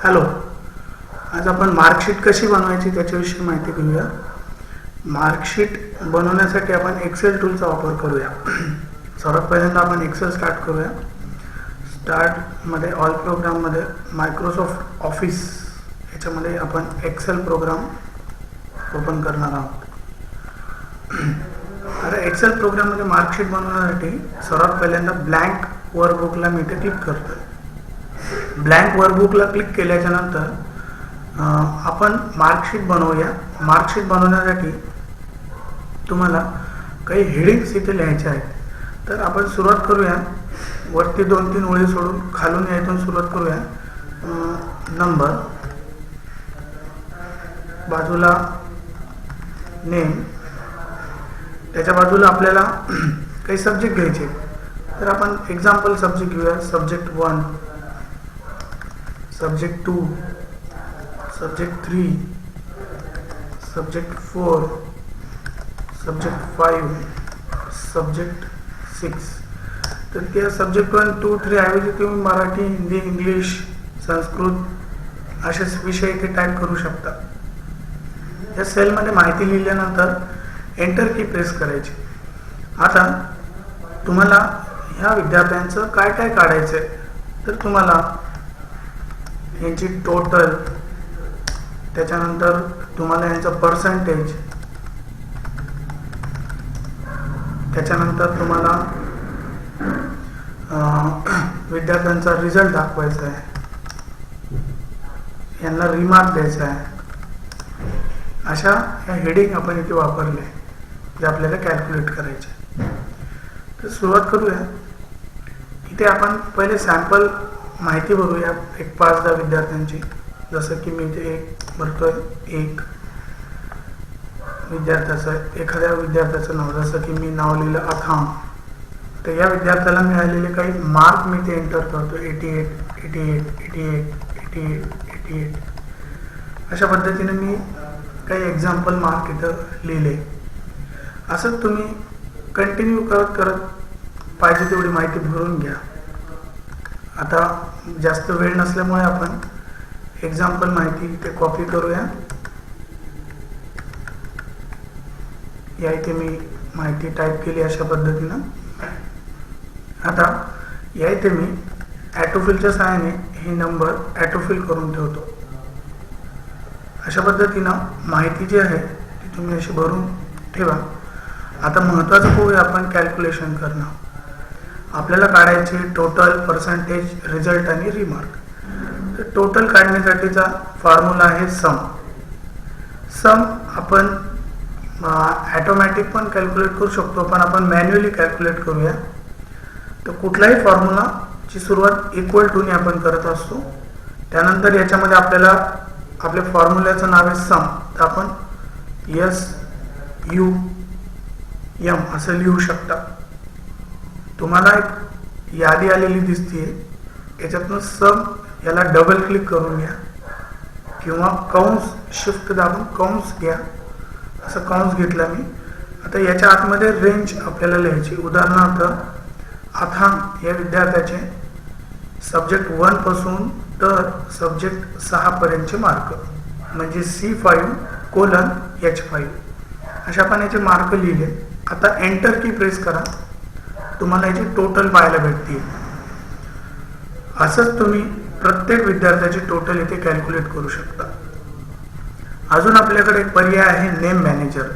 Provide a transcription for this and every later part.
Hello, आज आपण marksheet कशी बनवायची त्याच्याविषयी माहिती घेऊया. मार्कशीट बनवण्यासाठी आपण एक्सेल टूलचा वापर करूया. सर्वात पहिल्यांदा आपण एक्सेल स्टार्ट करूया. स्टार्टमध्ये ऑल प्रोग्राममध्ये मायक्रोसॉफ्ट ऑफिस याच्यामध्ये आपण एक्सेल प्रोग्राम ओपन करणार आहोत. आता एक्सेल प्रोग्राममध्ये मार्कशीट बनवण्यासाठी सर्वात पहिल्यांदा ब्लँक वर्कबुकला मी इथे क्लिक करतो. ब्लँक वर्कबुकला क्लिक केल्याच्या नंतर आपण मार्कशीट बनवूया. मार्कशीट बनवण्यासाठी तुम्हाला काही हेडिंग्स इथे लिहायचे आहेत. तर आपण सुरुवात करूया. वरती 2-3 ओळी सोडून खालून यायतून सुरुवात करूया. नंबर, बाजूला नेम, त्याच्या बाजूला आपल्याला काही सब्जेक्ट घ्यायचे. तर आपण एक्झाम्पल सब्जेक्ट घेऊया. Subject 1, subject 2, subject 3, subject 4, subject 5, subject 6. तर त्या सब्जेक्ट 1, 2, 3 ऐवजी तुम्ही मराठी, हिंदी, इंग्लिश, संस्कृत असे विषय इथे टाईप करू शकता. या सेलमध्ये माहिती लिहिल्यानंतर एंटर की प्रेस करायची. आता तुम्हाला ह्या विद्यार्थ्यांचं काय काय काढायचं आहे. तर तुम्हाला यांची टोटल, त्याच्यानंतर तुम्हाला यांचं पर्सेंटेज, त्याच्यानंतर तुम्हाला विद्यार्थ्यांचा रिझल्ट दाखवायचा आहे, यांना रिमार्क द्यायचा आहे. अशा ह्या हेडिंग आपण इथे वापरले जे आपल्याला कॅल्क्युलेट करायचे. तर सुरुवात करूया. इथे आपण पहिले सॅम्पल माहिती भरूया एक 5-10 विद्यार्थ्यांची. जसं की मी इथे एक भरतोय. एक विद्यार्थ्याचं, एखाद्या विद्यार्थ्याचं नाव, जसं की मी नाव लिहिलं अथांग. तर या विद्यार्थ्याला मिळालेले काही मार्क मी ते एंटर करतो. 88, 88, 88, 88, 88. अशा पद्धतीने मी काही एक्झाम्पल मार्क इथं लिहिले. असं तुम्ही कंटिन्यू करत करत पाहिजे तेवढी माहिती भरून घ्या. आता जास्त वेळ नसल्यामुळे आपण एक्झाम्पल माहिती इथे कॉपी करूया. या इथे मी माहिती टाईप केली अशा पद्धतीनं. आता या इथे मी ॲटोफिलच्या सहाय्याने हे नंबर ॲटोफिल करून ठेवतो. अशा पद्धतीनं माहिती जी आहे ती तुम्ही अशी भरून ठेवा. आता महत्त्वाचं पोहूया आपण कॅल्क्युलेशन करणं. आपल्याला काढायचे टोटल, पर्सेंटेज, रिझल्ट आणि रिमार्क. तर टोटल काढण्यासाठीचा फॉर्म्युला आहे सम. सम आपण ॲटोमॅटिक पण कॅल्क्युलेट करू शकतो, पण आपण मॅन्युअली कॅल्क्युलेट करूया. तर कुठलाही फॉर्म्युलाची सुरुवात इक्वल टूने आपण करत असतो. त्यानंतर याच्यामध्ये आपल्याला आपल्या फॉर्म्युल्याचं नाव आहे सम. तर आपण SUM असं लिहू शकता. तुम्हाला एक यादी आलेली दिसते. याच्यातून सम याला डबल क्लिक करून घ्या किंवा कंस शिफ्ट दाबून कंस घ्या. असं कंस घेतला मी. आता याच्या आतमध्ये रेंज आपल्याला लिहायची. उदाहरणार्थ अथांग या विद्यार्थ्याचे सब्जेक्ट 1 पासून तर सब्जेक्ट 6 पर्यंतचे मार्क, म्हणजे C5:H5 अशा आपण याचे मार्क लिहिले. आता एंटर की प्रेस करा. तुम्हाला याची टोटल पाहायला भेटते. असंच तुम्ही प्रत्येक विद्यार्थ्याची टोटल इथे कॅल्क्युलेट करू शकता. अजून आपल्याकडे एक पर्याय आहे नेम मॅनेजर.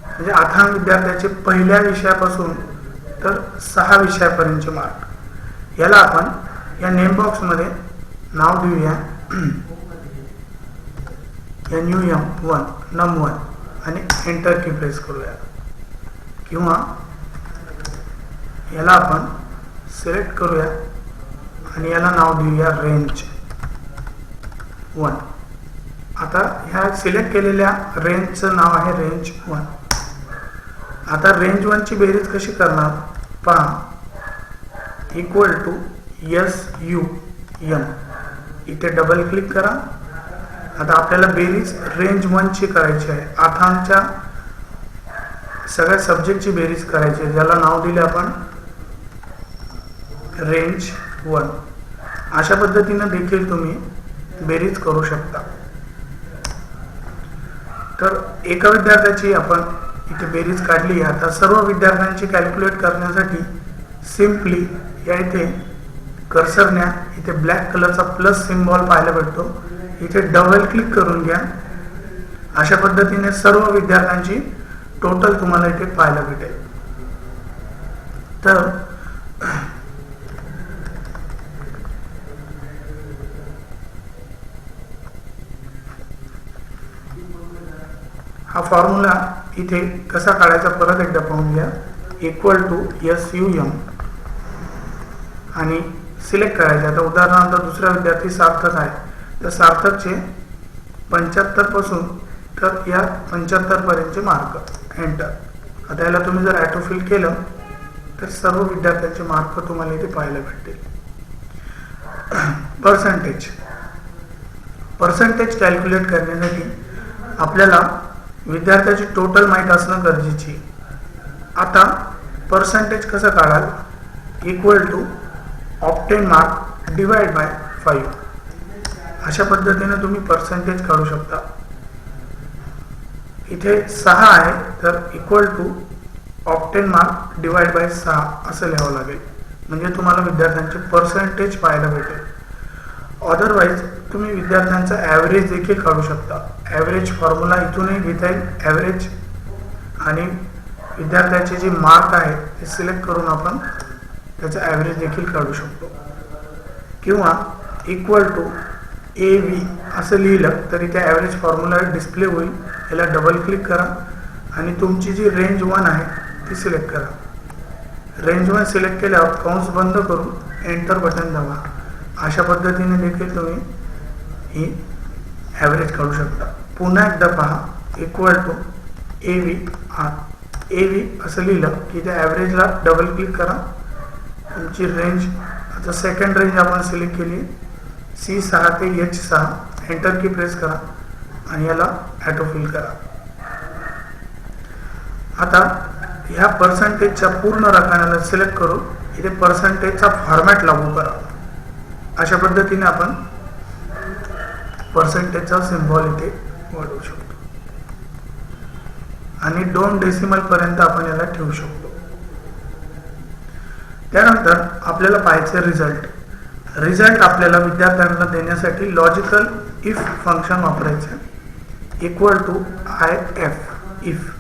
म्हणजे अथांग विद्यार्थ्याचे पहिल्या विषयापासून तर 6 विषयापर्यंतचे मार्क. याला आपण या नेम बॉक्समध्ये नाव देऊया NUM1 आणि एंटर की प्रेस करूया. किंवा याला आपण सिलेक्ट करूया आणि याला नाव देऊया रेंज 1. आता ह्या सिलेक्ट केलेल्या रेंजचं नाव आहे रेंज 1. आता रेंज 1ची बेरीज कशी करणार पहा. इक्वल टू SUM इथे डबल क्लिक करा. आता आपल्याला बेरीज रेंज 1ची करायची आहे. अथांगच्या सगळ्या सब्जेक्टची बेरीज करायची आहे, ज्याला नाव दिले आपण रेंज 1. अशा पद्धतीने देखील तुम्ही बेरीज करू शकता. तर एका विद्यार्थ्याची आपण इथे बेरीज काढली. आता सर्व विद्यार्थ्यांची कॅल्क्युलेट करण्यासाठी सिम्पली या इथे कर्सरने इथे ब्लॅक कलरचा प्लस सिम्बॉल पाहायला भेटतो, इथे डबल क्लिक करून घ्या. अशा पद्धतीने सर्व विद्यार्थ्यांची टोटल तुम्हाला इथे पाहायला भेटेल. तर हा फॉर्म्युला इथे कसा काढायचा परत एकदा पाहून घ्या. इक्वल टू SUM आणि सिलेक्ट करायचे. आता उदाहरणार्थ दुसरा विद्यार्थी सार्थक आहे, तर सार्थकचे 75 पासून तर या 75 पर्यंतचे मार्क एंटर. आता याला तुम्ही जर ऑटोफिल केलं तर सर्व विद्यार्थ्यांचे मार्क तुम्हाला इथे पाहायला भेटतील. पर्सेंटेज कॅल्क्युलेट करण्यासाठी आपल्याला विद्यार्थ्याची टोटल माहित असणं गरजेची. आता पर्सेंटेज कसं काढाल, equal to obtain mark divide by 5 अशा पद्धतीने तुम्ही पर्सेंटेज काढू शकता. इथे 6 आहे तर equal to obtain mark divide by 6 असं लिहावं लागेल, म्हणजे तुम्हाला विद्यार्थ्यांचे पर्सेंटेज पाहायला भेटेल. अदरवाईज तुम्ही विद्यार्थ्यांचा ॲव्हरेज देखील काढू शकता. ॲव्हरेज फॉर्म्युला इथूनही घेता येईल. ॲव्हरेज आणि विद्यार्थ्याचे जे मार्क आहे ते सिलेक्ट करून आपण त्याचा ॲव्हरेज देखील काढू शकतो. किंवा इक्वल टू AV असं लिहिलं तर इथे ॲव्हरेज फॉर्म्युला डिस्प्ले होईल. याला डबल क्लिक करा आणि तुमची जी रेंज 1 आहे ती सिलेक्ट करा. रेंज 1 सिलेक्ट केल्यावर कंस बंद करून एंटर बटन दाबा. अशा पद्धतीने देखील तुम्ही ही ॲव्हरेज काढू शकता. पुन्हा एकदा पहा, इक्वल टू AV असं लिहिलं की त्या ॲव्हरेजला डबल क्लिक करा. तुमची रेंज आता सेकंड रेंज आपण सिलेक्ट केली C6 ते H6. एंटर की प्रेस करा आणि याला ऑटोफिल करा. आता ह्या पर्सेंटेजच्या पूर्ण रकान्याला सिलेक्ट करून इथे पर्सेंटेजचा फॉर्मॅट लागू करा. अशा पद्धतीने आपण पर्सेंटेजचा सिम्बॉल इथे वाढवू शकतो आणि 2 डेसिमल पर्यंत आपण याला ठेवू शकतो. त्यानंतर आपल्याला पाहायचे रिझल्ट आपल्याला विद्यार्थ्यांना देण्यासाठी लॉजिकल इफ फंक्शन वापरायचे. इक्वल टू IF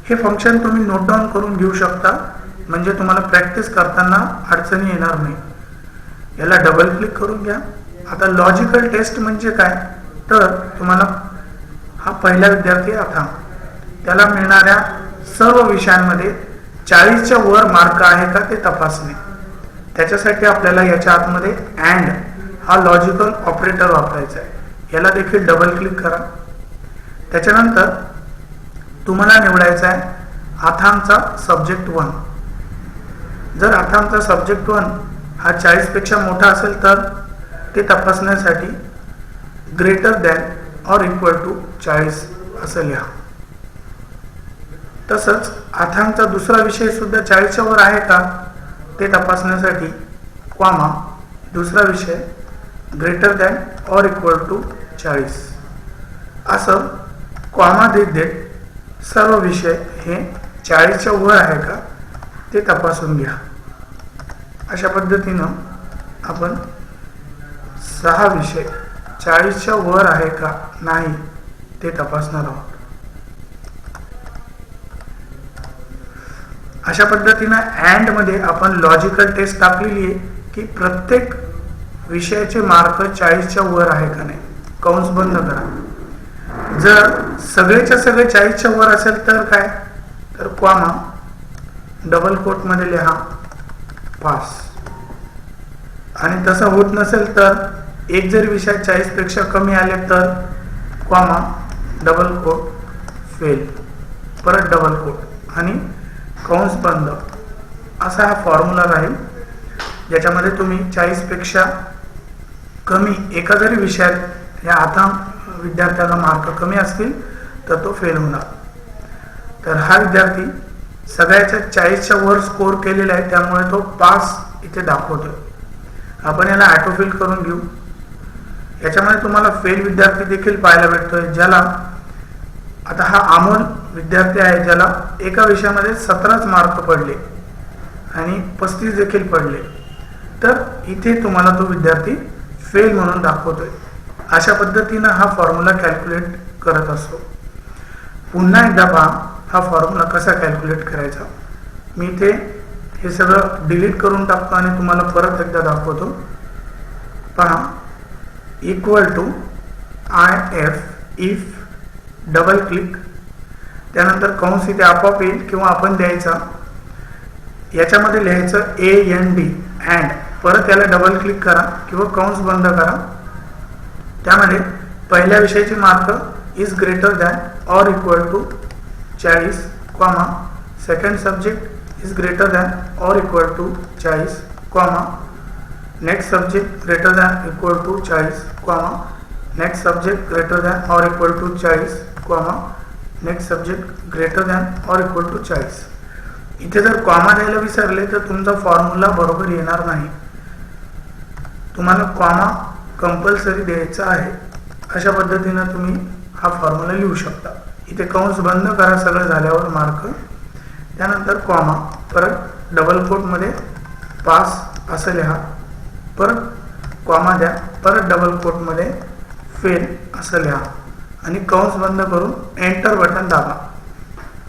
हे फंक्शन तुम्ही नोट डाऊन करून घेऊ शकता, म्हणजे तुम्हाला प्रॅक्टिस करताना अडचणी येणार नाही. याला डबल क्लिक करून घ्या. आता लॉजिकल टेस्ट म्हणजे काय, तर तुम्हाला हा पहिला विद्यार्थी आता त्याला मिळणाऱ्या सर्व विषयांमध्ये 40च्या वर मार्क आहे का ते तपासणे. त्याच्यासाठी आपल्याला याच्या आतमध्ये अँड हा लॉजिकल ऑपरेटर वापरायचा आहे. याला देखील डबल क्लिक करा. त्याच्यानंतर तुम्हाला निवडायचा आहे आथामचा सब्जेक्ट 1. जर आथामचा सब्जेक्ट 1 हा 40 पेक्षा मोठा असेल तर ते तपासण्यासाठी greater than or equal to 40 असं लिहा. तसंच आथामचा दुसरा विषय सुद्धा 40च्या वर आहे का ते तपासण्यासाठी कॉमा दुसरा विषय greater than or equal to 40 असं कॉमा देत सर्व विषय हे 40च्या वर आहे का ते तपासून घ्या. अशा पद्धतीनं आपण 6 विषय 40च्या वर आहे का नाही ते तपासणार आहोत. अशा पद्धतीनं अँड मध्ये आपण लॉजिकल टेस्ट टाकलेली आहे की प्रत्येक विषयाचे मार्क 40च्या वर आहे का नाही. कंस बंद करा. जर सगळेच्या सगळे 40च्या वर असेल तर काय, तर कॉमा डबल कोट मध्ये लिहा पास. आणि तसं होत नसेल तर एक जरी विषय 40 पेक्षा कमी आले तर कॉमा डबल कोट फेल, परत डबल कोट आणि कंस बंद असा हा फॉर्म्युला राहील, ज्याच्यामध्ये तुम्ही 40 पेक्षा कमी एका जरी विषयात या आता विद्यार्थ्याला मार्क कमी असतील तर तो फेल होणार. तर हा विद्यार्थी सगळ्याच्या 40च्या वर स्कोर केलेला आहे, त्यामुळे तो पास इथे दाखवतोय. आपण याला ऑटोफिल करून घेऊ. याच्यामध्ये तुम्हाला फेल विद्यार्थी देखील पाहायला भेटतोय, ज्याला आता हा अमोल विद्यार्थी आहे ज्याला एका विषयामध्ये 17च मार्क पडले आणि 35 देखील पडले, तर इथे तुम्हाला तो विद्यार्थी फेल म्हणून दाखवतोय. अशा पद्धतीनं हा फॉर्म्युला कॅल्क्युलेट करत असतो. पुन्हा एकदा पहा हा फॉर्म्युला कसा कॅल्क्युलेट करायचा. मी इथे हे सगळं डिलीट करून टाकतो आणि तुम्हाला परत एकदा दाखवतो. पहा, equal to IF if double click, त्यानंतर कंस इथे आपोआप येईल किंवा आपण द्यायचा. याच्यामध्ये लिहायचं AND अँड, परत याला डबल क्लिक करा किंवा कंस बंद करा. त्यामध्ये पहिल्या विषयाची mark is greater than or equal to 40, comma second subject is greater than or equal to 40, comma next subject greater than equal to 40, comma next subject greater than or equal to 40, comma next subject greater than or equal to 40. इथे जर comma द्यायला विसरले तर तुमचा formula बरोबर येणार नाही. तुम्हाला कॉमा कंपल्सरी द्यायचा आहे. अशा पद्धतीनं तुम्ही हा फॉर्म्युला लिहू शकता. इथे कंस बंद करा सगळं झाल्यावर मार्क, त्यानंतर कॉमा, परत डबल कोटमध्ये पास असं लिहा, परत कॉमा द्या, परत डबल कोटमध्ये फेल असं लिहा आणि कंस बंद करून एंटर बटन दाबा.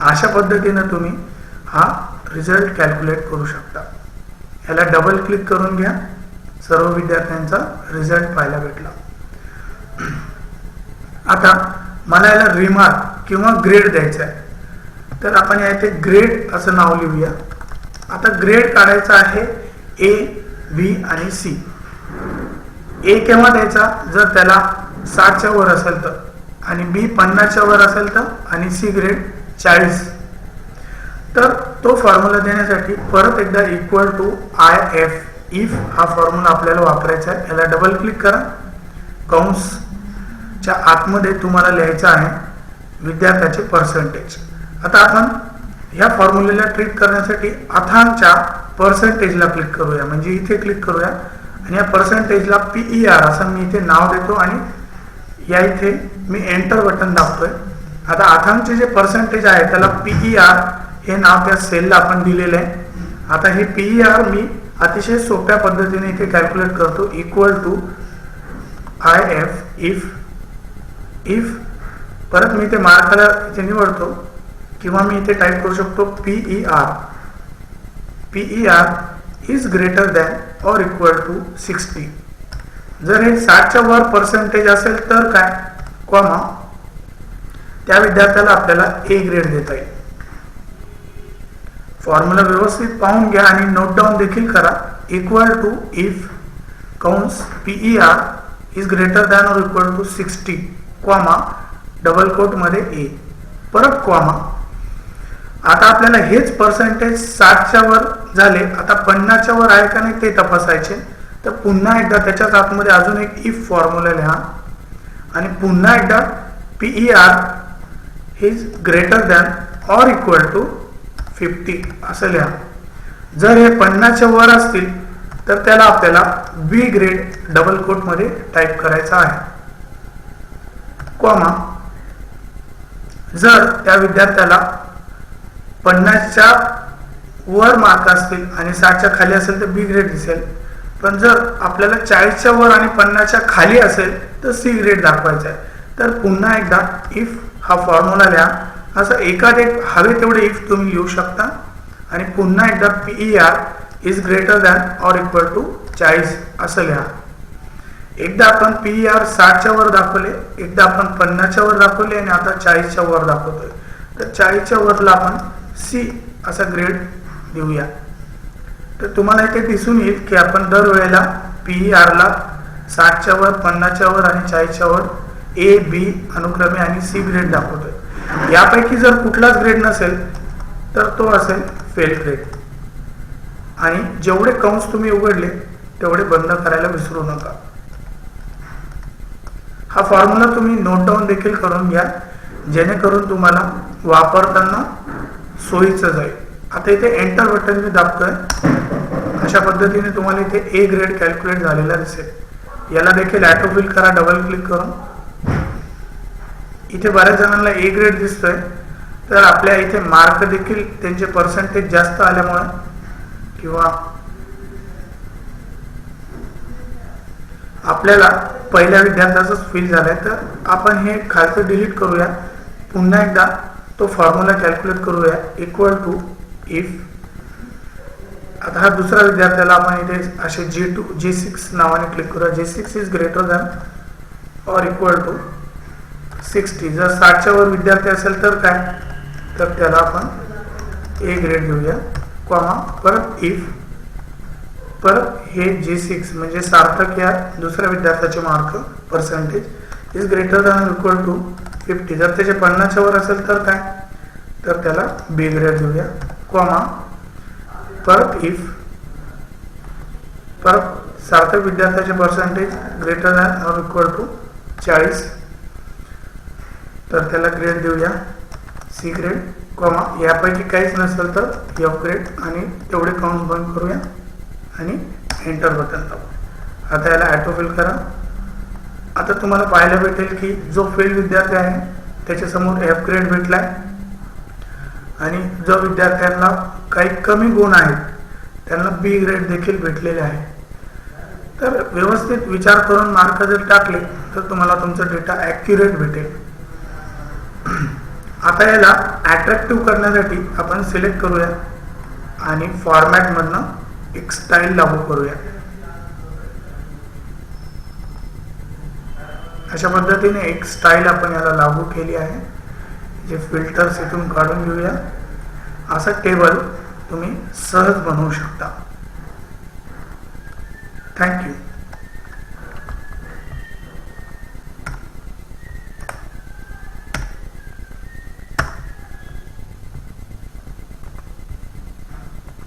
अशा पद्धतीनं तुम्ही हा रिझल्ट कॅल्क्युलेट करू शकता. याला डबल क्लिक करून घ्या. सर्व विद्यार्थ्यांचा रिझल्ट पाहायला भेटला. आता मला याला रिमार्क किंवा ग्रेड द्यायचा आहे, तर आपण या इथे ग्रेड असं नाव लिहूया. आता ग्रेड काढायचा आहे A, B आणि C. A केव्हा द्यायचा, जर त्याला 60च्या वर असेल तर, आणि B 50च्या वर असेल तर, आणि C ग्रेड 40. तर तो फॉर्म्युला देण्यासाठी परत एकदा इक्वल टू IF इफ हा फॉर्म्युला आपल्याला वापरायचा आहे. याला डबल क्लिक करा. कंसच्या आतमध्ये तुम्हाला लिहायचं आहे विद्यार्थ्याचे पर्सेंटेज. आता आपण ह्या फॉर्म्युलेला ट्रीट करण्यासाठी अथांगच्या पर्सेंटेजला क्लिक करूया, म्हणजे इथे क्लिक करूया आणि या पर्सेंटेजला PER असं मी इथे नाव देतो आणि या इथे मी एंटर बटन दाबतोय. आता अथांगचे जे पर्सेंटेज आहे त्याला PER हे नाव त्या सेलला आपण दिलेलं आहे. आता हे PER मी अतिशय सोप्या पद्धतीने इथे कॅल्क्युलेट करतो. इक्वल टू IF इफ परत मी इथे मार्काला इथे निवडतो किंवा मी इथे टाईप करू शकतो PER is greater than or equal to 60. जर हे 60च्या वर पर्सेंटेज असेल तर काय, कॉमा त्या विद्यार्थ्याला आपल्याला A ग्रेड देता येईल. फॉर्म्युला व्यवस्थित पाहून घ्या आणि नोट डाऊन देखील करा. इक्वल टू इफ कंस PER is greater than or equal to 60, comma double quote मध्ये A, परत कॉमा. आता आपल्याला हेच पर्सेंटेज 60च्या वर झाले, आता 50च्या वर आहे का नाही ते तपासायचे. तर पुन्हा एकदा त्याच्याच आतमध्ये अजून एक इफ फॉर्म्युला लिहा आणि पुन्हा एकदा PER is greater than or equal to 50 असं लिहा. जर हे 50च्या वर असतील तर त्याला आपल्याला B ग्रेड डबल कोट मध्ये टाईप करायचा आहे, कॉमा. जर त्या विद्यार्थ्याला 50च्या वर मार्क असतील आणि 60च्या खाली असेल तर B ग्रेड दिसेल, पण जर आपल्याला 40च्या वर आणि 50च्या खाली असेल तर C ग्रेड दाखवायचा आहे. तर पुन्हा एकदा इफ हा फॉर्म्युला लिहा. असं एकात एक हवे तेवढे इफ तुम्ही लिहू शकता आणि पुन्हा एकदा PER is greater than or equal to 40 असं लिहा. एकदा आपण PER 60च्या वर दाखवले, एकदा आपण 50च्या वर दाखवले आणि आता 40च्या वर दाखवतोय. तर 40च्या वरला आपण C असा ग्रेड देऊया. तर तुम्हाला इथे दिसून येईल की आपण दरवेळेला PER ला 60च्या वर, 50च्या वर आणि 40च्या वर A, B अनुक्रमे आणि C ग्रेड दाखवतोय. यापैकी जर कुठलाच ग्रेड नसेल तर तो असेल फेल ग्रेड. आणि जेवढे कंस तुम्ही उघडले तेवढे बंद करायला विसरू नका. हा फॉर्म्युला तुम्ही नोट डाऊन देखील करून घ्या, जेणेकरून तुम्हाला वापरताना सोयीचं जाईल. आता इथे एंटर बटन मी दाबतोय. अशा पद्धतीने तुम्हाला इथे A ग्रेड कॅल्क्युलेट झालेला दिसेल. याला देखील ऑटो फिल करा डबल क्लिक करून. इथे बऱ्याच जणांना ए ग्रेड दिसतोय, तर आपल्या इथे मार्क देखील त्यांचे पर्सेंटेज जास्त आल्यामुळे किंवा आपल्याला पहिल्या विद्यार्थ्याचंच फिल झालंय, तर आपण हे खालचं डिलीट करूया. पुन्हा एकदा तो फॉर्म्युला कॅल्क्युलेट करूया. इक्वल टू इफ, आता हा दुसरा विद्यार्थ्याला आपण इथे असे J6 नावाने क्लिक करूया. J6 इज ग्रेटर दॅन और इक्वल टू 60. जर 60च्या वर विद्यार्थी असेल तर काय, तर त्याला आपण ए ग्रेड देऊया. कॉमा परत इफ, परत हे J6 म्हणजे सार्थक या दुसऱ्या विद्यार्थ्याचे mark percentage is greater than equal to 50. जर त्याचे 50च्या वर असेल तर काय, तर त्याला बी ग्रेड देऊया. कॉमा परत इफ, परत सार्थक विद्यार्थ्याचे पर्सेंटेज ग्रेटर दॅन और इक्वल टू 40, तर त्याला ग्रेड देऊया सी ग्रेड. कॉमा यापैकी काहीच नसेल तर एफ ग्रेड आणि तेवढे काउंट्स बंद करूया आणि एंटर बटन दाबू. आता याला ऑटो फिल करा. आता तुम्हाला पाहायला भेटेल की जो फेल विद्यार्थी आहे त्याच्या समोर एफ ग्रेड भेटलाय आणि जो विद्यार्थ्यांना काही कमी गुण आहेत त्यांना बी ग्रेड देखील भेटलेले आहे. तर व्यवस्थित विचार करून मार्क जर टाकले तर तुम्हाला तुमचा डेटा ॲक्युरेट भेटेल. आता याला अट्रॅक्टिव्ह करण्यासाठी आपण सिलेक्ट करूया आणि फॉर्मॅट मधनं एक स्टाईल लागू करूया. अशा पद्धतीने एक स्टाईल आपण याला लागू केली आहे. जे फिल्टर्स इथून काढून घेऊया. असा टेबल तुम्ही सहज बनवू शकता. थँक्यू.